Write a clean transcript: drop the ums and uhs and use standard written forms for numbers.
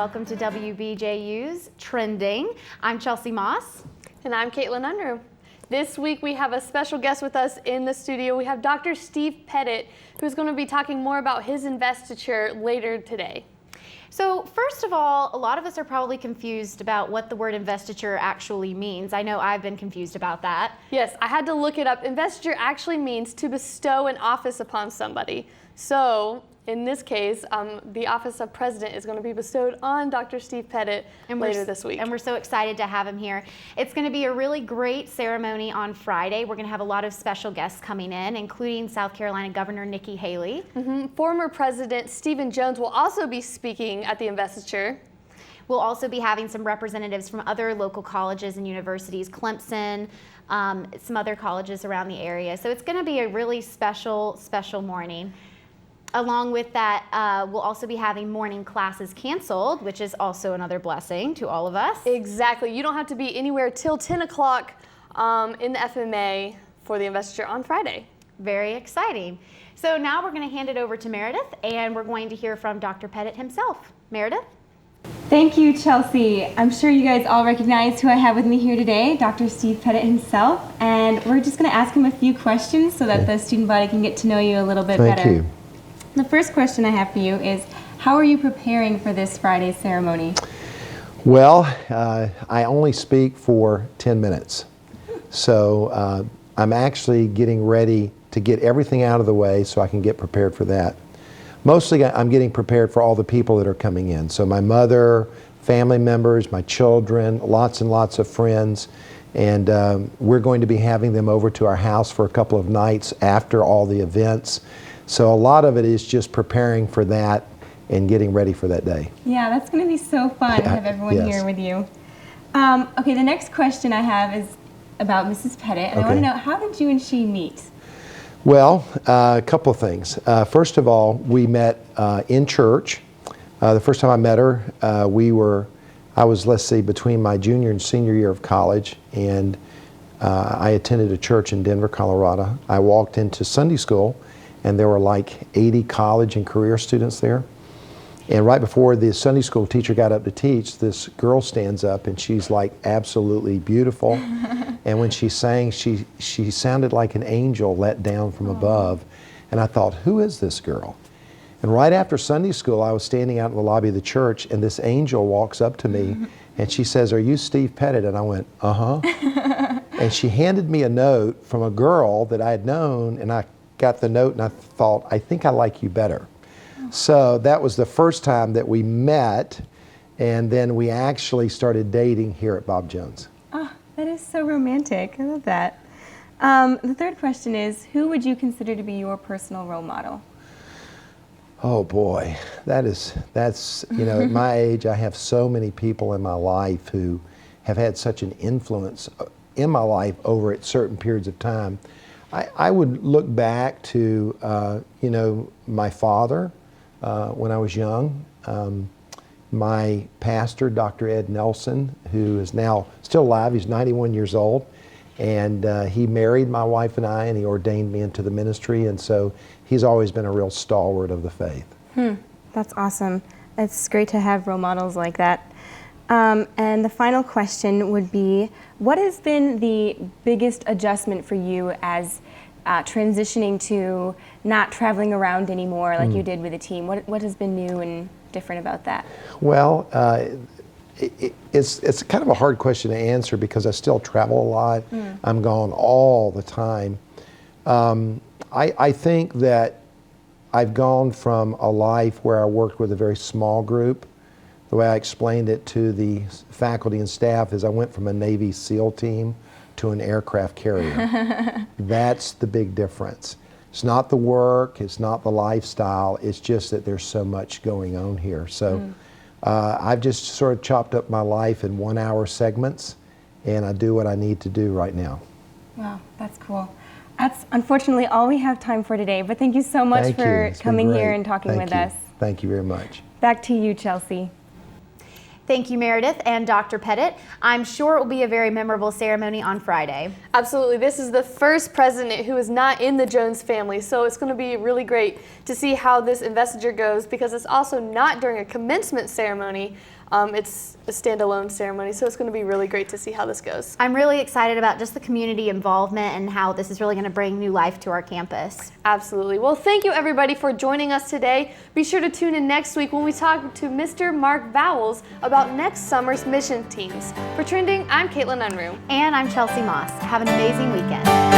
welcome to WBJU's Trending. I'm Chelsea Moss. And I'm Caitlin Unruh. This week we have a special guest with us in the studio. We have Dr. Steve Pettit, who's going to be talking more about his investiture later today. So first of all, a lot of us are probably confused about what the word investiture actually means. I know I've been confused about that. Yes, I had to look it up. Investiture actually means to bestow an office upon somebody. So in this case, the office of president is going to be bestowed on Dr. Steve Pettit later this week. And we're so excited to have him here. It's going to be a really great ceremony on Friday. We're going to have a lot of special guests coming in, including South Carolina Governor Nikki Haley. Former President Stephen Jones will also be speaking at the investiture. We'll also be having some representatives from other local colleges and universities, Clemson, some other colleges around the area. So it's going to be a really special morning. Along with that, we'll also be having morning classes canceled, which is also another blessing to all of us. Exactly. You don't have to be anywhere till 10 o'clock in the FMA for the investiture on Friday. Very exciting. So now we're going to hand it over to Meredith, and we're going to hear from Dr. Pettit himself. Meredith? Thank you, Chelsea. I'm sure you guys all recognize who I have with me here today, Dr. Steve Pettit himself, and we're just going to ask him a few questions so that the student body can get to know you a little bit better. Thank you. The first question I have for you is, how are you preparing for this Friday's ceremony? Well, I only speak for 10 minutes. So I'm actually getting ready to get everything out of the way so I can get prepared for that. Mostly I'm getting prepared for all the people that are coming in. So my mother, family members, my children, lots and lots of friends. And we're going to be having them over to our house for a couple of nights after all the events. So a lot of it is just preparing for that and getting ready for that day. Yeah, that's going to be so fun to have everyone here with you. Okay, the next question I have is about Mrs. Pettit, and I want to know, how did you and she meet? Well, a couple of things. First of all, we met in church. The first time I met her, I was, let's see, between my junior and senior year of college, and I attended a church in Denver, Colorado. I walked into Sunday school, and there were like 80 college and career students there. And right before the Sunday school teacher got up to teach, this girl stands up and she's like absolutely beautiful. And when she sang, she sounded like an angel let down from above. And I thought, who is this girl? And right after Sunday school, I was standing out in the lobby of the church, and this angel walks up to me and she says, "Are you Steve Pettit?" And I went, "Uh-huh." And she handed me a note from a girl that I had known, and I got the note and I thought, I think I like you better. So that was the first time that we met, and then we actually started dating here at Bob Jones. Oh, that is so romantic. I love that. The third question is, who would you consider to be your personal role model? Oh boy, that's, you know, at my age, I have so many people in my life who have had such an influence in my life over at certain periods of time. I would look back to, you know, my father when I was young, my pastor, Dr. Ed Nelson, who is now still alive. He's 91 years old, and he married my wife and I, and he ordained me into the ministry, and so he's always been a real stalwart of the faith. That's awesome. It's great to have role models like that. And the final question would be, what has been the biggest adjustment for you as transitioning to not traveling around anymore like you did with the team? What has been new and different about that? Well, it's kind of a hard question to answer because I still travel a lot. I'm gone all the time. I think that I've gone from a life where I worked with a very small group. The way I explained it to the faculty and staff is I went from a Navy SEAL team to an aircraft carrier. That's the big difference. It's not the work, it's not the lifestyle, it's just that there's so much going on here. So I've just sort of chopped up my life in 1 hour segments, and I do what I need to do right now. Wow, that's cool. That's unfortunately all we have time for today, but thank you so much for coming here and talking with us. Thank you very much. Back to you, Chelsea. Thank you, Meredith and Dr. Pettit. I'm sure it will be a very memorable ceremony on Friday. Absolutely. This is the first president who is not in the Jones family, so it's going to be really great to see how this investiture goes, because it's also not during a commencement ceremony. It's a standalone ceremony, so it's going to be really great to see how this goes. I'm really excited about just the community involvement and how this is really going to bring new life to our campus. Absolutely. Well, thank you everybody for joining us today. Be sure to tune in next week when we talk to Mr. Mark Vowles about next summer's mission teams. For Trending, I'm Caitlin Unruh. And I'm Chelsea Moss. Have an amazing weekend.